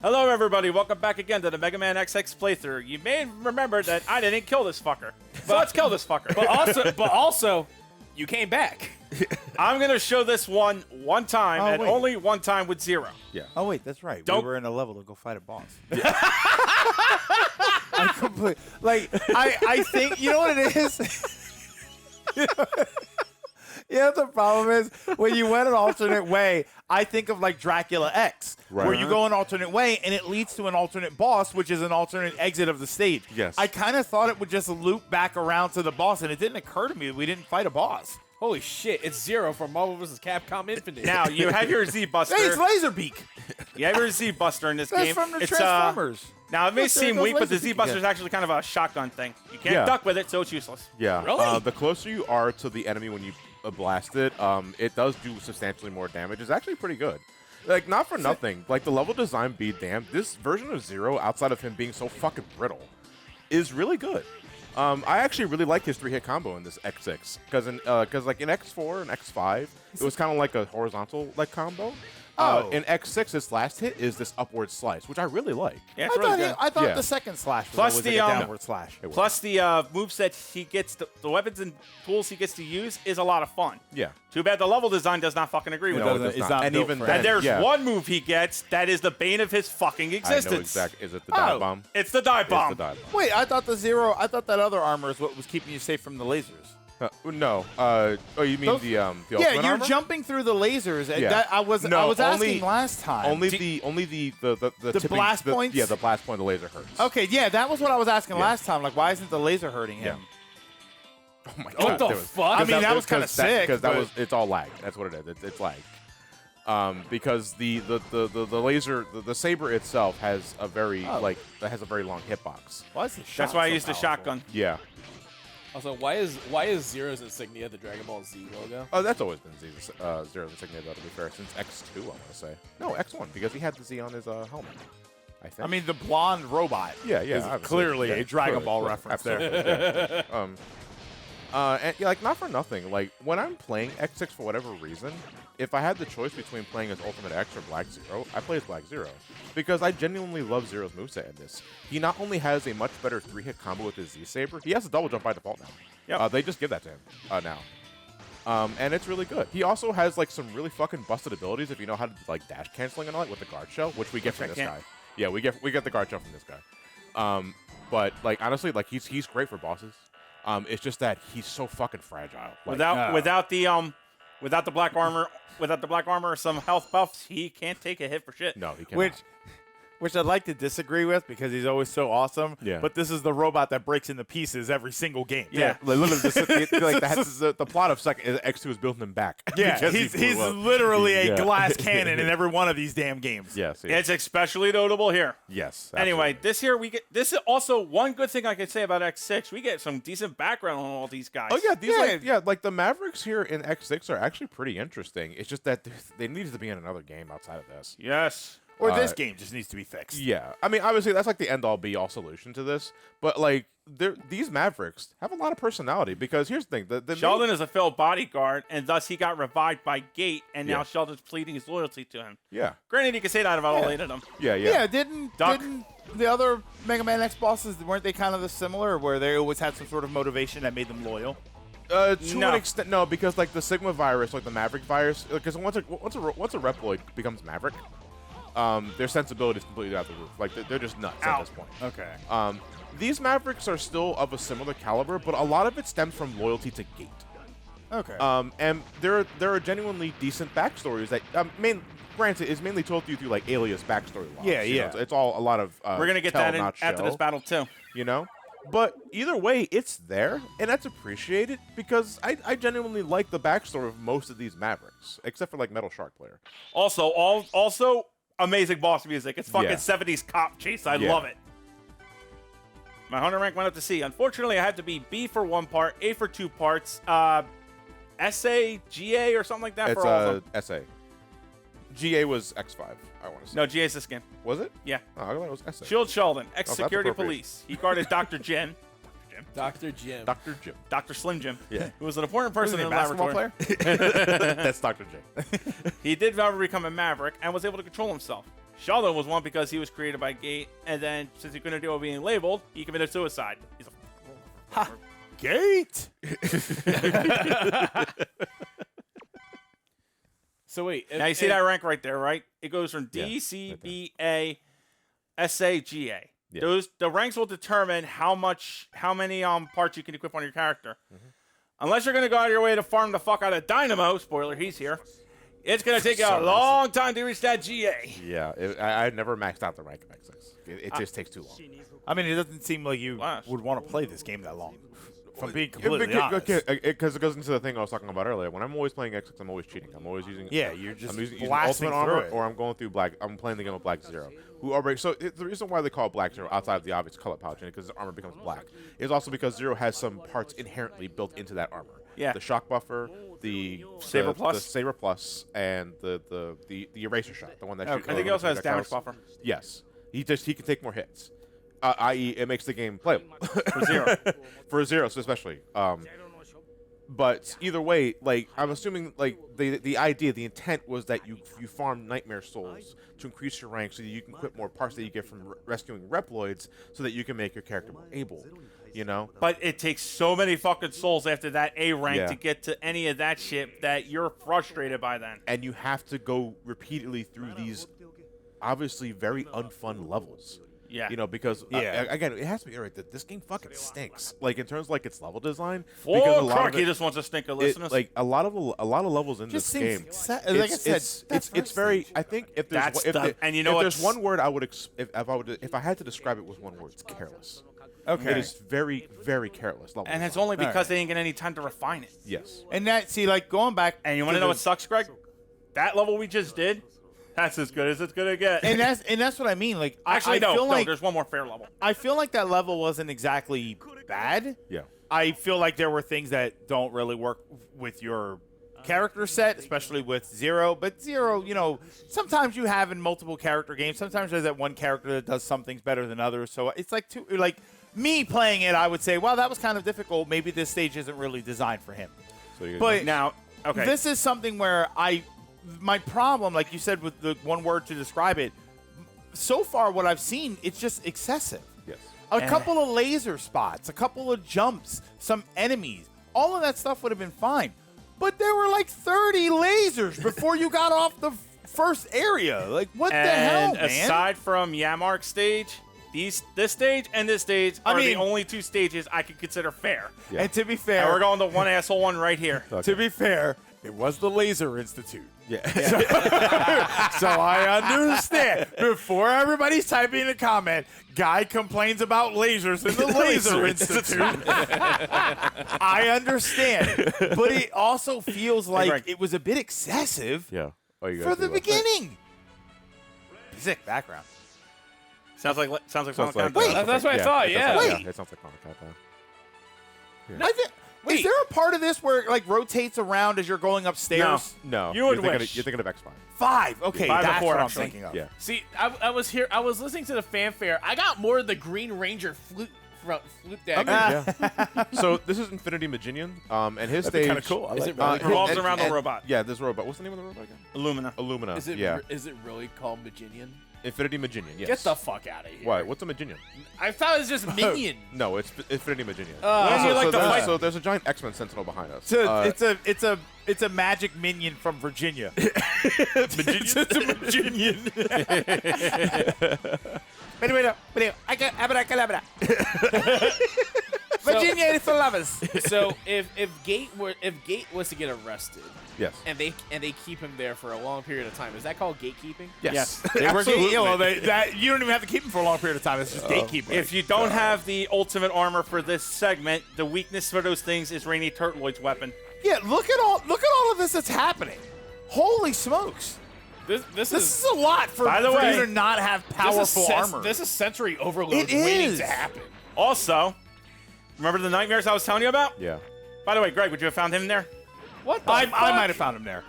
Hello everybody, welcome back again to the Mega Man XX playthrough. You may remember that I didn't kill this fucker. So let's kill this fucker. But also, you came back. I'm going to show this one time, and wait. only one time with Zero. Yeah. Oh wait, that's right. Don't- We were in a level to go fight a boss. Yeah. I think you know what it is. Yeah, the problem is when you went an alternate way, I think of like Dracula X, where you go an alternate way and it leads to an alternate boss, which is an alternate exit of the stage. Yes. I kind of thought it would just loop back around to the boss, and it didn't occur to me that we didn't fight a boss. Holy shit, it's Zero from Marvel vs. Capcom Infinite. Now, you have your Z-Buster. Hey, it's Laserbeak. You have your Z-Buster in this That's game. from the It's, Transformers. now, it may Look, there seem goes weak, but the Laserbeak Z-Buster is again. actually kind of a shotgun thing. You can't Yeah. duck with it, so it's useless. Yeah. Really? The closer you are to the enemy when you blast it, it does do substantially more damage. It's actually pretty good. Like, not for nothing. Like, the level design be damned. This version of Zero, outside of him being so fucking brittle, is really good. I actually really like his 3-hit combo in this X6. Because like in X4 and X5, it was kind of like a horizontal like combo. In X6, his last hit is this upward slice, which I really like. Yeah, it's really good. I thought Yeah. the second slash was Plus always the, like a downward slash. Plus, the moveset he gets, the weapons and tools he gets to use is a lot of fun. Yeah. Too bad the level design does not fucking agree with No, it. it does It's not. not And built even for then, And there's yeah. one move he gets that is the bane of his fucking existence. I know exactly. Is it the dive bomb? It's the dive bomb. It's the dive bomb. Wait, I thought that other armor is what was keeping you safe from the lasers. No. Oh, you mean the ultimate Yeah, you're armor? jumping through the lasers. And Yeah. that, I was No, asking last time. Only the tipping, blast points? Yeah, the blast point. The laser hurts. Okay, yeah, that was what I was asking Yeah. last time. Like, why isn't the laser hurting him? Oh my What god. the there was- fuck? I mean, that was kinda sick, because that but- was it's all lag. That's what it is. It's lag. Because the laser the saber itself has a very that has a very long hitbox. Why is the That's shot why I so used the powerful? shotgun. Yeah. Also, why is Zero's insignia the Dragon Ball Z logo? Oh, that's always been Zero's insignia, though, to be fair, since X2, I want to say. No, X1, because he had the Z on his helmet. I think. I mean, the blonde robot. Yeah, is obviously. clearly Yeah, a Dragon clearly, Ball clearly, reference absolutely, there. yeah. And yeah, like, not for nothing. Like, when I'm playing X6 for whatever reason, if I had the choice between playing as Ultimate X or Black Zero, I play as Black Zero. Because I genuinely love Zero's moveset in this. He not only has a much better 3-hit combo with his Z-Saber, he has a double jump by default now. Yep. They just give that to him now. And it's really good. He also has, like, some really fucking busted abilities if you know how to, like, dash canceling and all that with the guard shell, which we get from this guy. Yeah, we get the guard shell from this guy. But, like, honestly, like, he's great for bosses. It's just that he's so fucking fragile. Like, Without the black armor, or some health buffs, he can't take a hit for shit. no, he can't. Which I'd like to disagree with because he's always so awesome. Yeah. But this is the robot that breaks into pieces every single game. Yeah. Like, literally, the plot of X2 is building him back. Yeah, because he he's blew up. literally a Yeah. glass cannon in every one of these damn games. Yes. It's especially notable here. Yes. Anyway, absolutely. this is also one good thing I could say about X6. We get some decent background on all these guys. Oh yeah, these Yeah. like the Mavericks here in X6 are actually pretty interesting. It's just that they needed to be in another game outside of this. Yes. Or this game just needs to be fixed. Yeah, I mean, obviously that's like the end-all be-all solution to this, but like these Mavericks have a lot of personality because here's the thing: the Sheldon is a failed bodyguard, and thus he got revived by Gate, and now Yeah. Sheldon's pleading his loyalty to him. Yeah, Granted, you can say that about all 8 of them. yeah. Yeah, didn't Duck. the other Mega Man X bosses, weren't they kind of the similar, where they always had some sort of motivation that made them loyal? To No. an extent, no, because like the Sigma virus, like the Maverick virus, because once a Reploid becomes Maverick, their sensibility is completely out the roof. Like they're just nuts at this point. Okay. These Mavericks are still of a similar caliber, but a lot of it stems from loyalty to Gate. Okay. And there are genuinely decent backstories that granted is mainly told to you through like Alias backstory logs. Yeah, you know, yeah. it's all a lot of We're going to get tell, that in not after show, this battle, too. you know. But either way, it's there, and that's appreciated because I genuinely like the backstory of most of these Mavericks, except for like Metal Shark Player. Also, amazing boss music. It's fucking Yeah. 70s cop chase. I Yeah. love it. My hunter rank went up to C. Unfortunately, I had to be B for 1 part, A for 2 parts, SA, GA, or something like that It's for all of them. SA. GA was X5, I want to say. No, GA's this game. Was it? Yeah. Oh, I thought it was SA. Shield Sheldon, that's ex-security appropriate. police. He guarded Dr. Jim. Dr. Jim. Dr. Jim. Dr. Slim Jim. Yeah. Who was an important person in the basketball laboratory. player? That's Dr. J. He did, however, become a Maverick and was able to control himself. Sheldon was one because he was created by Gate, and then since he couldn't deal with being labeled, he committed suicide. He's a Ha! Gate. So wait. now you see that rank right there, right? It goes from D, Yeah, C, right there. B, A, S, A, G, A. Yeah. The ranks will determine how many parts you can equip on your character. Unless you're gonna go out of your way to farm the fuck out of Dynamo, spoiler, he's here. It's gonna take you a long time to reach that GA. Yeah, I never maxed out the rank of X6. It just takes too long. I mean, it doesn't seem like you Wow. would want to play this game that long. If I'm being completely honest. Because it goes into the thing I was talking about earlier. When I'm always playing X6, I'm always cheating. I'm always using. Yeah, you're just I'm using blasting Ultimate through Armor, it. or I'm going through Black. I'm playing the game of Black Zero. The reason why they call it Black Zero, outside of the obvious color palette change, because the armor becomes black, is also because Zero has some parts inherently built into that armor. Yeah. The shock buffer, the Saber Plus? the Saber Plus, and the eraser shot, the one that shoots. I think he also has damage buffer. Yes, he can take more hits. I.e., it makes the game playable For Zero. for Zero, especially. But either way, like I'm assuming, like the idea, the intent was that you farm Nightmare Souls to increase your rank, so that you can equip more parts that you get from rescuing reploids, so that you can make your character more able. You know. But it takes so many fucking souls after that A rank Yeah. to get to any of that shit that you're frustrated by then. And you have to go repeatedly through these obviously very unfun levels. Yeah. You know, because Yeah. again, it has to be right that this game fucking stinks. Like in terms of like its level design, Oh, because a lot Clark, of he it, just wants to stink of listeners. like a lot of levels in Just this seems game. like I said, It's very. I think if there's That's if the- and you know if there's what's- one word I would if I had to describe it with one word, it's careless. Okay. It is very very careless level. and it's design. only because Alright. they didn't get any time to refine it. Yes. And that, see, like going back. And you want to know what sucks, Greg? That level we just did, that's as good as it's gonna get. And that's what I mean. Like, Actually, I no, feel like there's one more fair level. I feel like that level wasn't exactly bad. Yeah. I feel like there were things that don't really work with your character set, especially with Zero. But Zero, you know, sometimes you have in multiple character games. Sometimes there's that one character that does some things better than others. So it's like me playing it, I would say, well, that was kind of difficult. Maybe this stage isn't really designed for him. So you But Now, okay. this is something where my problem, like you said, with the one word to describe it, so far what I've seen, it's just excessive. yes. A couple of laser spots, a couple of jumps, some enemies. All of that stuff would have been fine. But there were like 30 lasers before you got off the first area. Like, what the hell, and man? aside from Yamark stage, this stage and this stage I are mean- the only two stages I could consider fair. Yeah. And to be And fair, we're going to one asshole one right here. to be fair, it was the Laser Institute. Yeah. So I understand. Before everybody's typing in a comment, guy complains about lasers in the Laser Institute. I understand. But it also feels like Greg. it was a bit excessive Yeah. Oh, you for guys the do that. beginning. Sick background. Sounds like Sounds Final like- Countdown. That's what I thought, it yeah. sounds like- Wait. it sounds like Final Countdown. Is there a part of this where it like rotates around as you're going upstairs? No. You would you're thinking wish. You're thinking of X5. 5. Okay, 5 that's before, what I'm actually. thinking of. Yeah. See, I was here. I was listening to the fanfare. I got more of the Green Ranger flute dagger. Yeah. So this is Infinity Mijinion, and his stage kinda cool. I Is like it that. really? It revolves and- around the and- robot. Yeah, this robot. What's the name of the robot again? Illumina. Illumina. Is it? Yeah. Is it really called Mijinion? Infinity Mijinion. Yes. Get the fuck out of here. Why? What's a Mijinion? I thought it was just Minion. No, it's Infinity Mijinion. When you like to there's, fight- so there's a giant X-Men Sentinel behind us. It's a magic minion from Virginia. It's a Virginian. I got abracadabra. Virginia is for lovers. So if Gate was to get arrested Yes. and they keep him there for a long period of time, is that called gatekeeping? Yes. They were Absolutely. you don't even have to keep them for a long period of time. It's just gatekeeper. If you don't have the ultimate armor for this segment, the weakness for those things is Rainy Turtloid's weapon. Yeah, look at all of this that's happening. Holy smokes. This This is a lot for, By the for way, you to not have powerful armor. This is sensory overload It waiting is. to happen. Also, remember the nightmares I was telling you about? Yeah. By the way, Greg, would you have found him there? What the I fuck? might have found him there.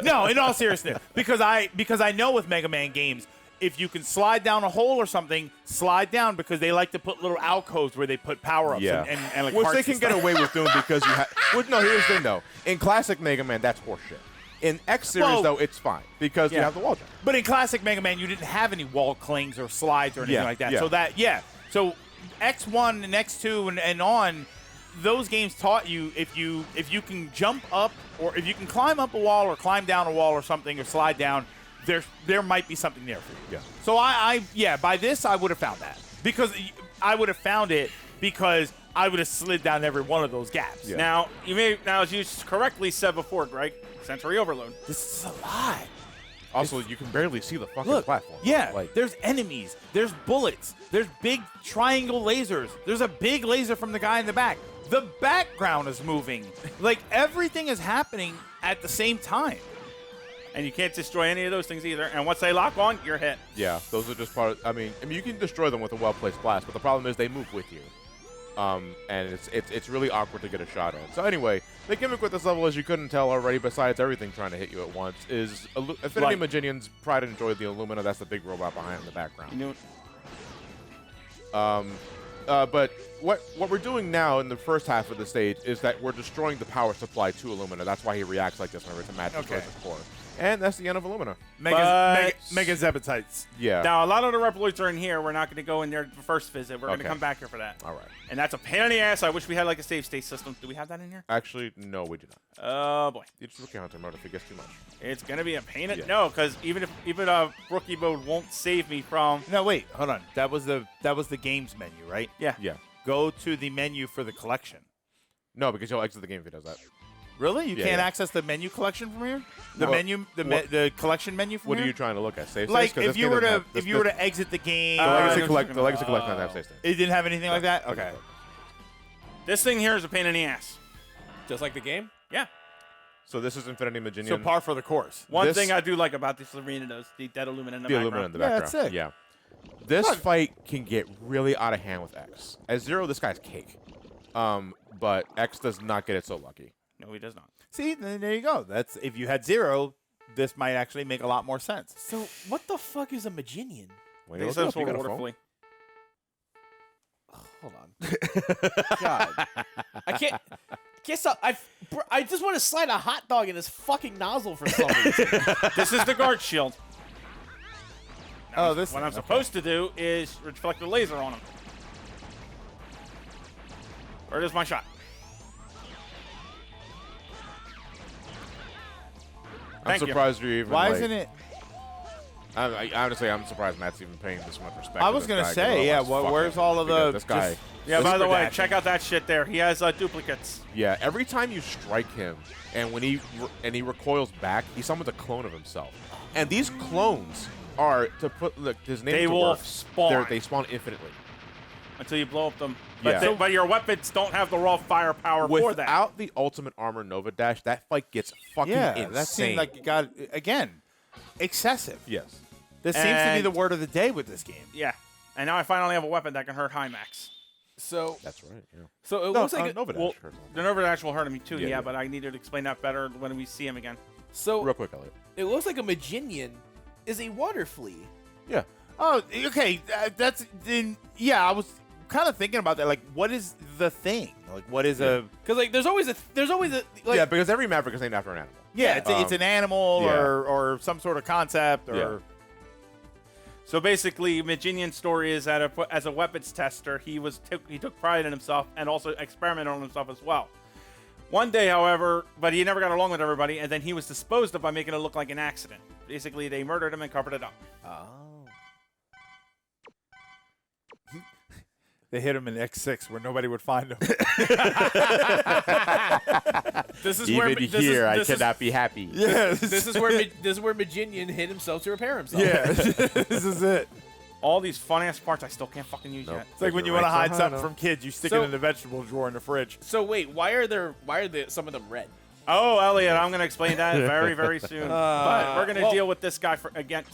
No, in all seriousness, because I know with Mega Man games, if you can slide down a hole or something, slide down because they like to put little alcoves where they put power-ups Yeah. and like Which hearts they and can get stuff. away with doing because you have. No, here's the thing though. In classic Mega Man, that's horseshit. In X series, Well, though, it's fine because you yeah. have the wall jump. But in classic Mega Man, you didn't have any wall clings or slides or anything Yeah, like that. yeah. So X1 and X2 and on, those games taught you if you can jump up or if you can climb up a wall or climb down a wall or something or slide down, there might be something there for you. Yeah. So by this I would have found that because I would have found it because I would have slid down every one of those gaps. Yeah. Now, as you correctly said before, Greg, sensory overload. This is a lot. Also, you can barely see the fucking Look, platform. yeah, Like, there's enemies, there's bullets, there's big triangle lasers, there's a big laser from the guy in the back. The background is moving. Like, everything is happening at the same time. And you can't destroy any of those things either. And once they lock on, you're hit. yeah, those are just part of, I mean, you can destroy them with a well-placed blast, but the problem is they move with you. And it's really awkward to get a shot in. So anyway, the gimmick with this level, as you couldn't tell already, besides everything trying to hit you at once, is Infinity Mijinion's Pride and Joy the Illumina. That's the big robot behind in the background. You know, But what we're doing now in the first half of the stage is that we're destroying the power supply to Illumina. That's why he reacts like this whenever it's a match destroys his core. And that's the end of Illumina. Mega Zebatites. Yeah. now, a lot of the reploids are in here. We're not going to go in there the first visit. We're going to Okay. come back here for that. All right. And that's a pain in the ass. I wish we had like a save state system. Do we have that in here? Actually, no, we do not. Oh, boy. You just rookie hunter mode if it gets too much. It's going to be a pain. Yeah. No, because even rookie mode won't save me from. No, wait, hold on. That was the games menu, right? Yeah. Yeah. Go to the menu for the collection. No, because he'll exit the game if he does that. Really? You Yeah, can't yeah. access the menu collection from here? The What- menu, what- the collection menu from What here? are you trying to look at? Save Like states? 'Cause if this you game were doesn't to have- if you were to exit the game, the legacy I collection know what doesn't have save state. it didn't have anything like that. Okay. This thing here is a pain in the ass. Just like the game? Yeah. So this is Infinity Mijinion. So par for the course. One This- thing I do like about this arena, though, is the dead Illumina in the the background. Illumina in the Yeah, background. that's sick. Yeah. This fight can get really out of hand with X. As Zero, this guy's cake. But X does not get it so lucky. No, he does not. See, then there you go. That's if you had Zero, this might actually make a lot more sense. So what the fuck is a Mijinion? When They you some look it up, you sort of got a water phone? flea. Hold on. God. I can't stop. I just want to slide a hot dog in his fucking nozzle for some reason. This is the guard shield. Oh, this. What I'm supposed to do is reflect the laser on him. Where is my shot? I'm Thank you. surprised you're even. Why like, isn't it? Honestly, I'm surprised Matt's even paying this much respect. I to was this gonna guy, 'cause say, yeah. otherwise, Where's fuck all him, of because the this guy? just- Yeah, This by is the way, dashing. check out that shit there. He has duplicates. Yeah, every time you strike him, and when he recoils back, he's summoned a clone of himself. And these clones are to put his name They to will work, spawn. They spawn infinitely. Until you blow up them. But, Yeah. but your weapons don't have the raw firepower for that. Without the ultimate armor Nova Dash, that fight gets fucking Yeah, insane. that seemed like it got again excessive. yes. This seems to be And- the word of the day with this game. Yeah. And now I finally have a weapon that can hurt high max. So That's right. Yeah. it No, looks like Nova Dash Well, hurts him. the Nova Dash will hurt me too, Yeah, yeah, yeah. but I need to explain that better when we see him again. Real quick, Elliot. it looks like a Mijinion is a water flea. Yeah. Oh, okay. That's then. Yeah, I was kind of thinking about that. Like, what is the thing? Like, what is a? Because like there's always a like yeah, because every Maverick is named after an animal. Yeah, it's an animal yeah. or some sort of concept or. Yeah. So basically, Mijinion's story is that as a weapons tester, he took pride in himself and also experimented on himself as well. One day, however, but he never got along with everybody, and then he was disposed of by making it look like an accident. Basically, they murdered him and covered it up. oh. They hit him in X6 where nobody would find him. This is where this is, be happy. yeah, this is where Mijinion hit himself to repair himself. yeah. This is it. All these fun-ass parts I still can't fucking use Nope. yet. It's like when you want to hide something from kids, you stick So- it in the vegetable drawer in the fridge. So wait, why are some of them red? Oh, Elliot, I'm going to explain that very, very soon. But we're going to well- deal with this guy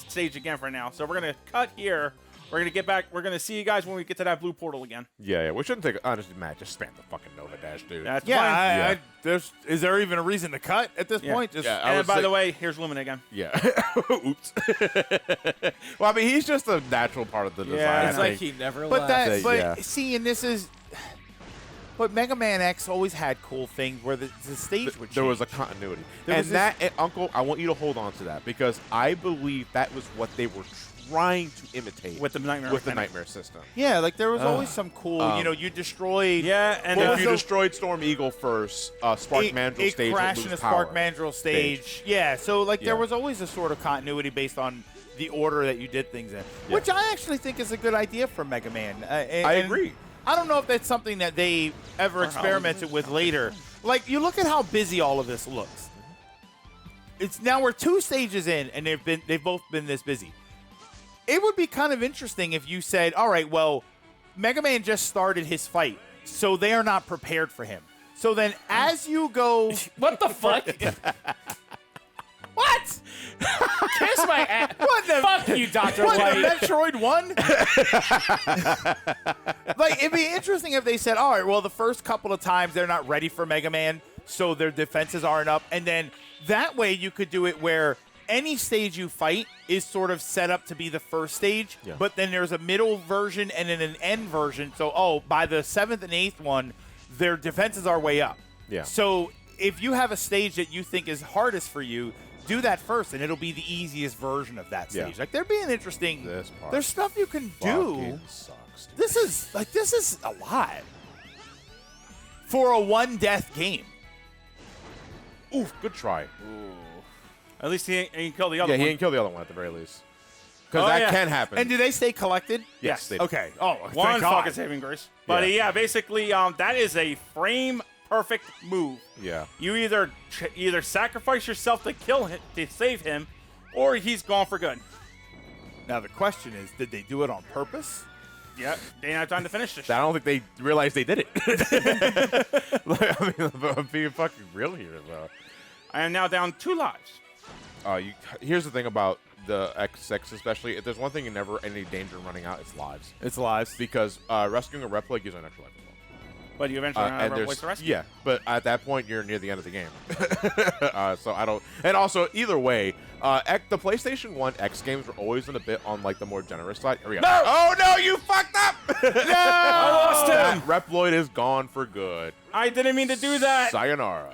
stage again for now. So we're going to cut here. We're going to get back. We're going to see you guys when we get to that blue portal again. Yeah. We shouldn't take. Honestly, Matt, just spam the fucking Nova Dash, dude. That's Yeah, fine. is there even a reason to cut at this Yeah. point? Just Yeah. I And would by say- the way, here's Lumina again. Yeah. Oops. Well, I mean, he's just a natural part of the design. Yeah, It's I like think. he never But left. that, but yeah. see, and this is But Mega Man X always had cool things where the stage would change. There was a continuity. There was Uncle, I want you to hold on to that because I believe that was what they were trying to imitate with the nightmare system. Yeah, like there was always some cool, you destroyed. Yeah, and if you destroyed Storm Eagle first, Spark Mandrill stage would crash lose in a power. Spark Mandrill stage. Yeah, so like there Yeah. was always a sort of continuity based on the order that you did things in, which I actually think is a good idea for Mega Man. I agree. I don't know if that's something that they ever experimented with later. Like, you look at how busy all of this looks. It's now we're 2 stages in, and they've both been this busy. It would be kind of interesting if you said, all right, well, Mega Man just started his fight, so they are not prepared for him. So then as you go... What the fuck? What? Kiss my ass. What the Fuck you, Dr. What, White. Metroid 1? Like, it'd be interesting if they said, all right, well, the first couple of times they're not ready for Mega Man, so their defenses aren't up. And then that way you could do it where any stage you fight is sort of set up to be the first stage, but then there's a middle version and then an end version. So, by the 7th and 8th one, their defenses are way up. Yeah. So if you have a stage that you think is hardest for you, do that first, and it'll be the easiest version of that stage. Yeah. Like, they're being interesting. This part There's stuff you can do. fucking sucks, dude. This is a lot for a 1-death game. Oof, good try. At least he ain't killed the other Yeah, one. he didn't kill the other one at the very least. Because Oh, that yeah. can happen. And do they stay collected? Yes, they do. Okay. Oh, One thank God. fucking saving grace. But yeah, basically, that is a frame perfect move. Yeah. You either sacrifice yourself to kill him to save him, or he's gone for good. Now the question is, did they do it on purpose? Yeah, they didn't have time to finish this. I don't think they realized they did it. Like, I mean, I'm being fucking real here, bro. I am now down 2 lives. Here's the thing about the X6 especially. If there's one thing you're never in any danger of running out, it's lives. It's lives. Because rescuing a reploid gives you an extra life as well. But you eventually run out of ways to rescue. Yeah, but at that point, you're near the end of the game. So I don't... And also, either way, the PlayStation 1 X games were always in a bit on, like, the more generous side. Here we go. No! Oh, no, you fucked up! I lost him! That reploid is gone for good. I didn't mean to do that. Sayonara.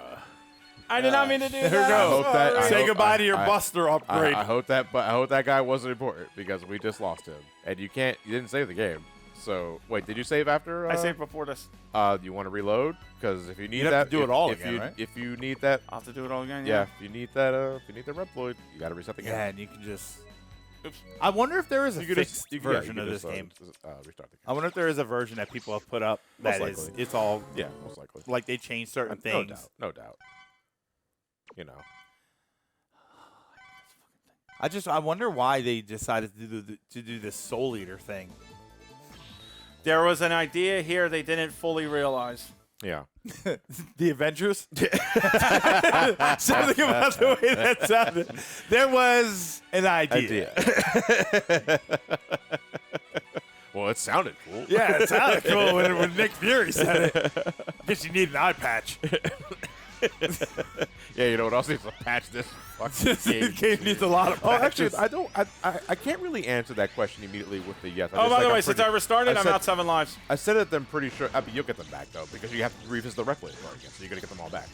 I did not mean to do that. There we I go. hope that... I Say hope- goodbye to your I- Buster upgrade. I hope that guy wasn't important because we just lost him. And you didn't save the game. So, wait, did you save after? I saved before this. You want to reload? Because if you need You'd have that, to do it all again, right? If you need that, I'll have to do it all again. yeah, if you need that reploid, you got to reset the game. Yeah, and you can just... Oops. I wonder if there is a You could fixed just, version of this game. Restart the game. I wonder if there is a version that people have put up Most that is, likely. it's all, Yeah, most likely. like they change certain things. No doubt. You know. I wonder why they decided to do this Soul Eater thing. There was an idea here they didn't fully realize. Yeah. The Avengers? Something about the way that sounded. There was an idea. Well, it sounded cool. Yeah, it sounded cool when Nick Fury said it. Guess you need an eye patch. Yeah, you know what else needs to patch this fucking This game? game needs a lot of Oh, actually, patches. I can't really answer that question immediately with the yes. Oh, by the way, since I restarted, I'm said- out 7 lives. I said it. I'm pretty sure. I mean, you'll get them back though, because you have to revisit the reploid part again, so you're gonna get them all back.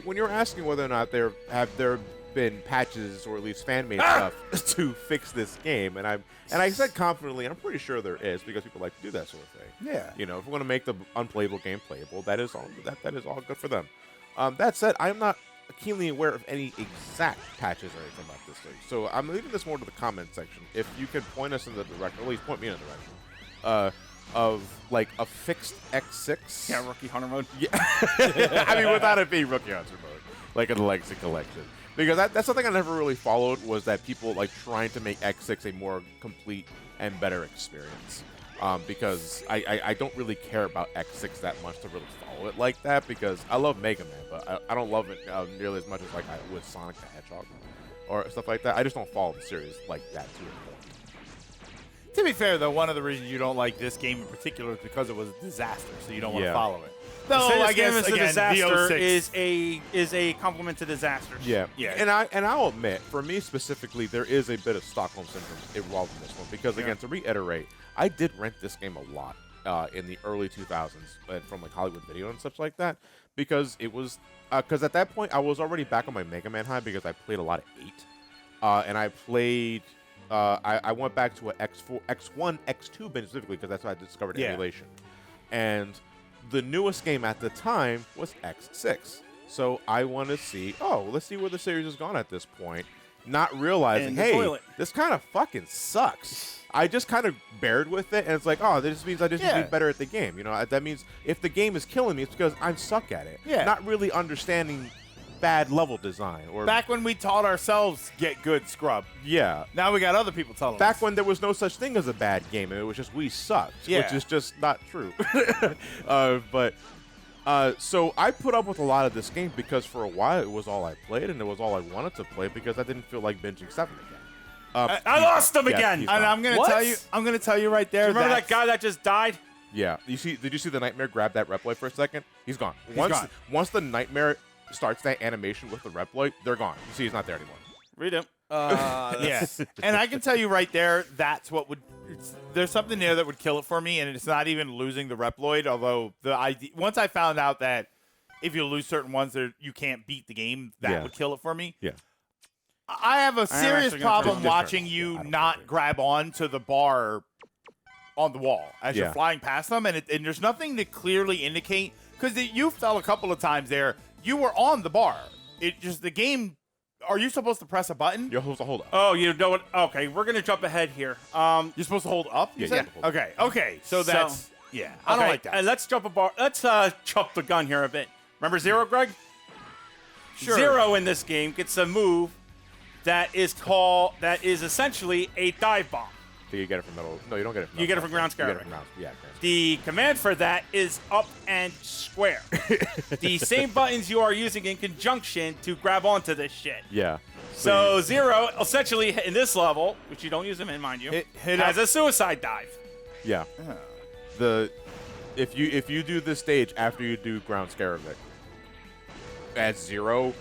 When you were asking whether or not there been patches or at least fan-made stuff to fix this game, and I said confidently, and I'm pretty sure there is because people like to do that sort of thing. Yeah. You know, if we want to make the unplayable game playable, that is all all good for them. That said, I am not keenly aware of any exact patches or anything about this thing, so I'm leaving this more to the comment section. If you could point us in the direction, or at least point me in the direction, of like a fixed X6. Yeah, Rookie Hunter mode. Yeah. I mean, without it being Rookie Hunter mode, like in the Legacy Collection. Because that's something I never really followed, was that people like trying to make X6 a more complete and better experience. Because I don't really care about X6 that much to really follow it like that, because I love Mega Man, but I don't love it nearly as much as like I would Sonic the Hedgehog or stuff like that. I just don't follow the series like that to a point. To be fair, though, one of the reasons you don't like this game in particular is because it was a disaster, so you don't want to Yeah. follow it. No, No, I guess again, disaster the 06 is a compliment to disasters. Yeah, Yeah. And I'll admit, for me specifically, there is a bit of Stockholm syndrome involved in this one because, again, to reiterate, I did rent this game a lot. in the early 2000s from like Hollywood Video and such like that, because it was because at that point I was already back on my Mega Man high because I played a lot of 8, and I played. I went back to a X4, X1, X2 bin specifically because that's how I discovered emulation, and the newest game at the time was X6. So I want to see, let's see where the series has gone at this point. Not realizing, hey, this kind of fucking sucks. I just kind of bared with it, and it's like, this means I just need to be better at the game. You know, that means if the game is killing me, it's because I suck at it. Yeah. Not really understanding bad level design. Or Back when we taught ourselves get good scrub. Yeah. Now we got other people telling us. Back when there was no such thing as a bad game, and it was just we sucked, which is just not true. So I put up with a lot of this game because for a while it was all I played, and it was all I wanted to play because I didn't feel like binging 7 again. I lost him again. And I'm gonna tell you right there. Remember that guy that just died? Yeah. Did you see the Nightmare grab that Reploid for a second? He's gone. Gone. Once the Nightmare starts that animation with the Reploid, they're gone. You see, he's not there anymore. Read him. Yes. And I can tell you right there, that's what would. There's something there that would kill it for me, and it's not even losing the Reploid. Although the idea, once I found out that if you lose certain ones, you can't beat the game, that would kill it for me. Yeah. I have a serious problem different. watching you not grab on to the bar on the wall as you're flying past them, and there's nothing to clearly indicate because you fell a couple of times there. You were on the bar. It just the game. Are you supposed to press a button? You're supposed to hold up. Oh, you know what? Okay, we're gonna jump ahead here. You're supposed to hold up. You said? Okay. So that's I don't like that. And let's jump Let's jump the gun here a bit. Remember Zero, Greg? Sure. Zero in this game gets a move that is essentially a dive bomb. Do you get it from metal? No, you don't get it from You get it from ground You get it scarabing. from ground. Yeah. The command for that is up and square. The same buttons you are using in conjunction to grab onto this shit. Yeah. So Zero, essentially in this level, which you don't use them in, mind you, has a suicide dive. Yeah. If you do this stage after you do ground scarabing at Zero,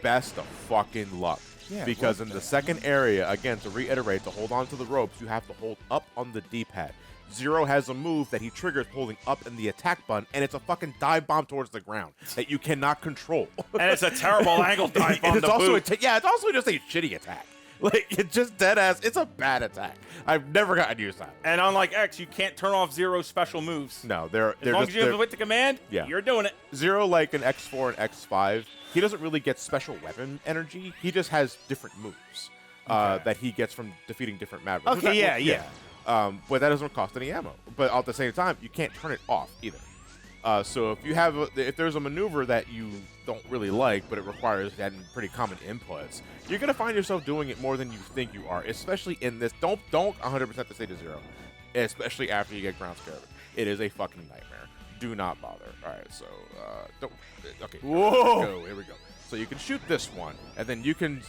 best of fucking luck. Yeah, because in the second area, again, to reiterate, to hold on to the ropes, you have to hold up on the D-pad. Zero has a move that he triggers holding up in the attack button, and it's a fucking dive bomb towards the ground that you cannot control. And it's a terrible angle dive bomb. It's also it's also just a shitty attack. Like, it's just dead ass. It's a bad attack. I've never gotten used to that. And unlike X, you can't turn off Zero's special moves. No, they're as long as you with the command, you're doing it. Zero, like an X4 and X5, he doesn't really get special weapon energy. He just has different moves that he gets from defeating different Mavericks. Okay, but that doesn't cost any ammo. But at the same time, you can't turn it off either. So if there's a maneuver that you don't really like, but it requires pretty common inputs, you're gonna find yourself doing it more than you think you are. Especially in this, don't 100% to say to Zero, especially after you get ground scarabing. It is a fucking nightmare. Do not bother. All right, so don't. Okay. Whoa. Here we go. So you can shoot this one, and then you can.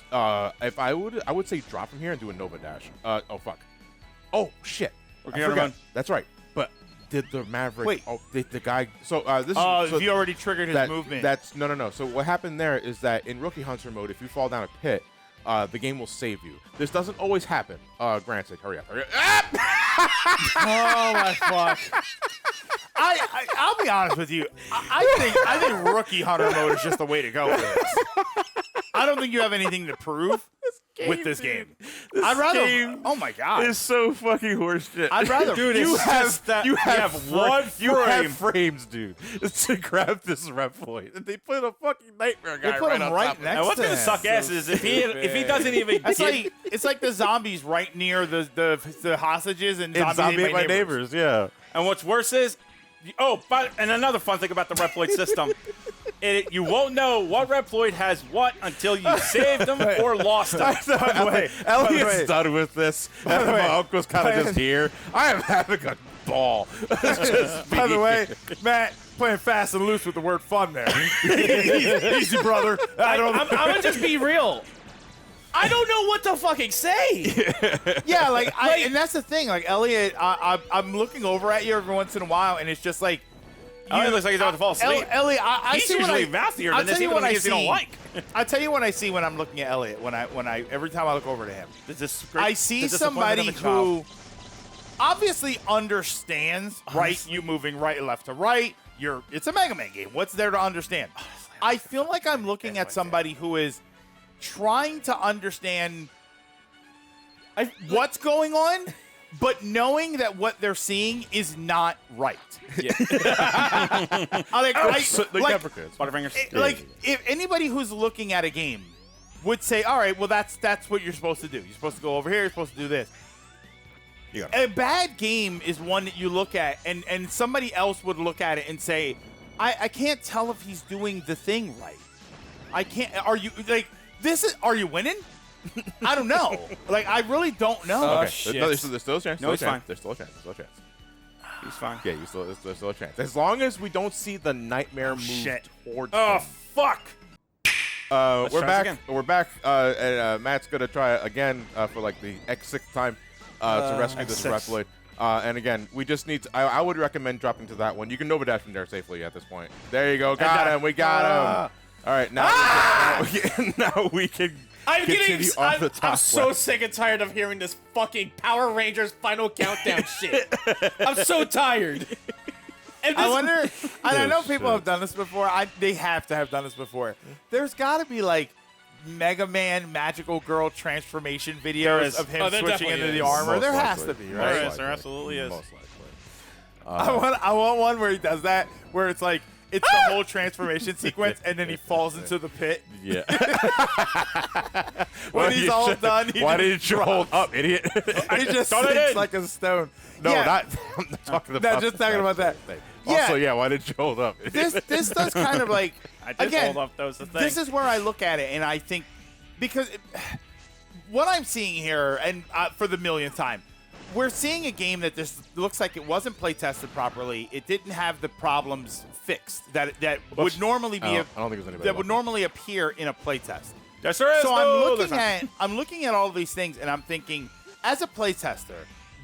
If I would say drop from here and do a Nova Dash. Oh fuck. Oh shit. Okay, I forgot. That's right. But did the Maverick? Wait. Oh, the guy. So this. If you already triggered his movement. That's no. So what happened there is that in Rookie Hunter mode, if you fall down a pit, the game will save you. This doesn't always happen. Granted, hurry up. Oh my fuck. I'll be honest with you. I think Rookie Hunter mode is just the way to go for this. I don't think you have anything to prove with this game. I'd rather. Game oh my god, it's so fucking horseshit. I'd rather. Dude, you have one frame. You have frames, dude, to grab this Reploid. And they put a fucking nightmare guy They put right him on right top of next it. And what's to gonna him. suck ass is if he doesn't even. It's like the zombies right near the hostages and Zombie Ate My Neighbors. Yeah. And what's worse is, and another fun thing about the Reploid system, you won't know what Reploid has what until you saved them or lost them. By the way, Elliot's done with this. And my uncle's kind of just here. I am having a ball. By the way, Matt playing fast and loose with the word fun there. Easy, brother. I'm gonna just be real. I don't know what to fucking say. Yeah, and that's the thing. Like Elliot, I'm looking over at you every once in a while, and it's just like. It looks like he's about to fall asleep. Elliot, I he's see usually what mouthier than this, even when you don't like. I tell you what I see when I'm looking at Elliot. Every time I look over to him, This is I see somebody who obviously understands, right? You moving right and left to right. It's a Mega Man game. What's there to understand? I feel like I'm looking at somebody who is trying to understand what's going on, but knowing that what they're seeing is not right. Yeah. If anybody who's looking at a game would say, all right, well, that's what you're supposed to do. You're supposed to go over here. You're supposed to do this. A bad game is one that you look at, and somebody else would look at it and say, I can't tell if he's doing the thing right. I can't. Are you winning? I don't know. Like, I really don't know. Okay. Shit. No, there's still a chance. No, he's fine. There's still a chance. He's fine. Yeah, there's still a chance. As long as we don't see the nightmare move shit. towards Oh, him. fuck. We're try this back. again. We're back. And Matt's gonna try again for like the X6th time to rescue this X6. Reploid. And again, we just need to, I would recommend dropping to that one. You can Nova Dash from there safely at this point. There you go. Got him. We got him. All right, now we can continue on the top I'm so left. sick and tired of hearing this fucking Power Rangers Final Countdown shit. I'm so tired. And I this- wonder, and I know people shit. have done this before. They have to have done this before. There's got to be like Mega Man Magical Girl transformation videos of him Oh, there switching definitely into the is. armor. Most There likely. has to be, There right? is. There absolutely is. Most likely. I want one where he does that, where it's like it's the whole transformation sequence, and then he falls into the pit. Yeah. When he's all done, Why didn't you hold up, idiot? he just Throw it sinks in. like a stone. No, Yeah. I'm not talking about. just talking about that. thing. Yeah. Also, yeah, why didn't you hold up? This does kind of like I did again. hold up those the thing. This is where I look at it, and I think because what I'm seeing here, and for the millionth time, we're seeing a game that just looks like it wasn't play tested properly. It didn't have the problems fixed that would normally be I don't think there's anybody that would left. normally appear in a play test. Yes, there is. So No, there's not. I'm looking at all these things, and I'm thinking, as a playtester,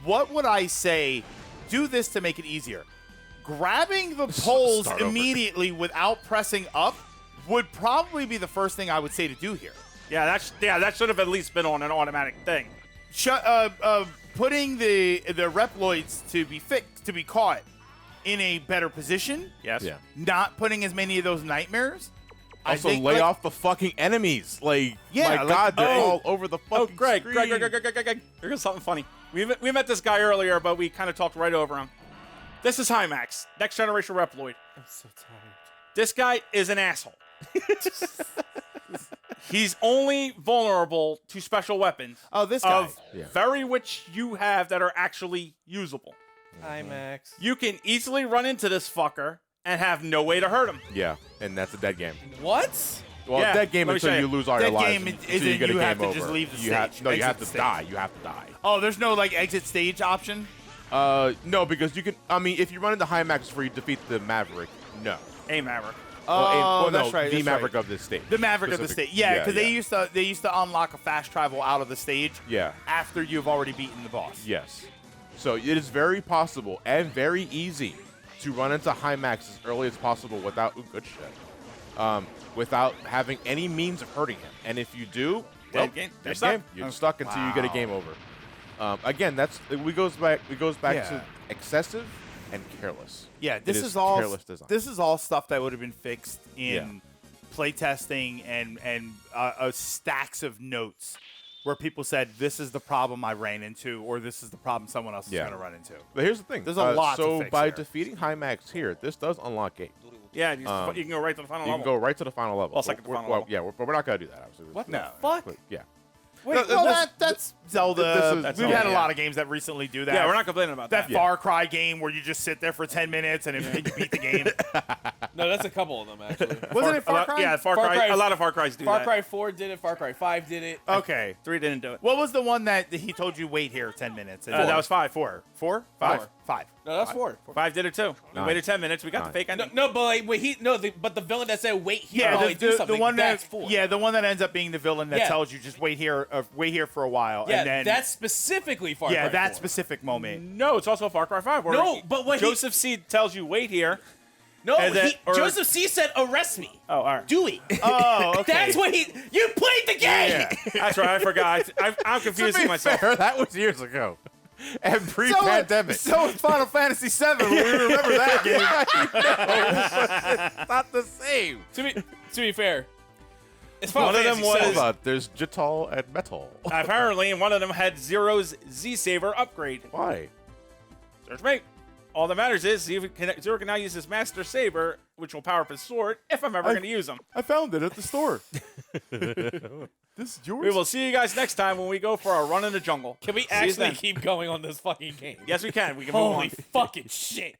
what would I say? Do this to make it easier. Grabbing the poles Start over. immediately without pressing up would probably be the first thing I would say to do here. Yeah, that should have at least been on an automatic thing. Putting the reploids to be caught in a better position. Yes. Yeah. Not putting as many of those nightmares. I Also, think, lay like, off the fucking enemies. Like, Yeah, my like- God, they're oh. all over the Oh, fucking Greg. screen. Here's something funny. We met this guy earlier, but we kind of talked right over him. This is Hymax, next generation Reploid. I'm so tired. This guy is an asshole. He's only vulnerable to special weapons Oh, this guy. of very which you have that are actually usable. Hi, Max. You can easily run into this fucker and have no way to hurt him. Yeah, and that's a dead game. What? Well, Yeah, dead game let me until show you you. lose all Dead your lives. game until isn't you get a you have game to just over. leave the You have, stage, no, you exit have to the stage. die. You have to die. Oh, there's no like exit stage option. No, because you can. I mean, if you run into high max before you defeat the Maverick, no. A Maverick. Oh, no, that's right. The that's Maverick right. of this stage. The Maverick of the Specific- stage. Yeah, because yeah. they used to unlock a fast travel out of the stage. Yeah. After you've already beaten the boss. Yes. So it is very possible and very easy to run into high max as early as possible without good shit. Without having any means of hurting him. And if you do, well, Dead game. dead You're stuck. game. You're stuck until you get a game over. Again, we goes back Yeah. to excessive and careless. Yeah, this It is all careless design. this is all stuff that would have been fixed in Yeah. playtesting and stacks of notes where people said this is the problem I ran into or this is the problem someone else is Yeah. going to run into. But here's the thing. There's a lot to So fix by here. defeating high max here, this does unlock gate. Yeah, you can go right to the final You level. can go right to the final level. Well, second to final level. Yeah, but we're not gonna do that. Obviously. What No. the fuck? But, yeah. Wait, that's Zelda. That's We've Zelda, had a yeah. lot of games that recently do that. Yeah, we're not complaining about That that. Far Cry game where you just sit there for 10 minutes and you beat the game. No, that's a couple of them actually. Wasn't it Far Cry? Yeah, Far Far Cry. Cry- A lot of Far Cries do Far that. Cry 4 did it. Far Cry 5 did it. Okay. 3 didn't do it. What was the one that he told you wait here 10 minutes? And That was 5. Four? 5. 5. No, that's 4. 5 did it too. We 9. waited 10 minutes. We got the 9. fake ending. No, but like, but the villain that said wait here Yeah, while he do the something, one that's that 4. the one that ends up being the villain that Yeah. tells you just wait here for a while, Yeah, and then that's specifically Far Cry 4. that specific moment. No, it's also Far Cry 5. Where No, but what Joseph Seed tells you wait here. No, And then- or- Joseph C said arrest me. Oh, all right. Do it. Oh, okay. That's what you played the game. Yeah. That's right. I forgot. I'm To confusing be myself. fair, that was years ago. and pre-pandemic. So is Final Fantasy VII. We remember that game. It's not the same. To be fair, it's One Final of them Fantasy was- VII. Hold on, there's Jital and Metal. Apparently, one of them had Zero's Z-Saver upgrade. Why? Search me. All that matters is Zero can now use his Master Saber, which will power up his sword, if I'm ever going to use them. I found it at the store. This is yours? We will see you guys next time when we go for our run in the jungle. Can we See you actually then. keep going on this fucking game? Yes, we can. We can move Holy on. fucking shit.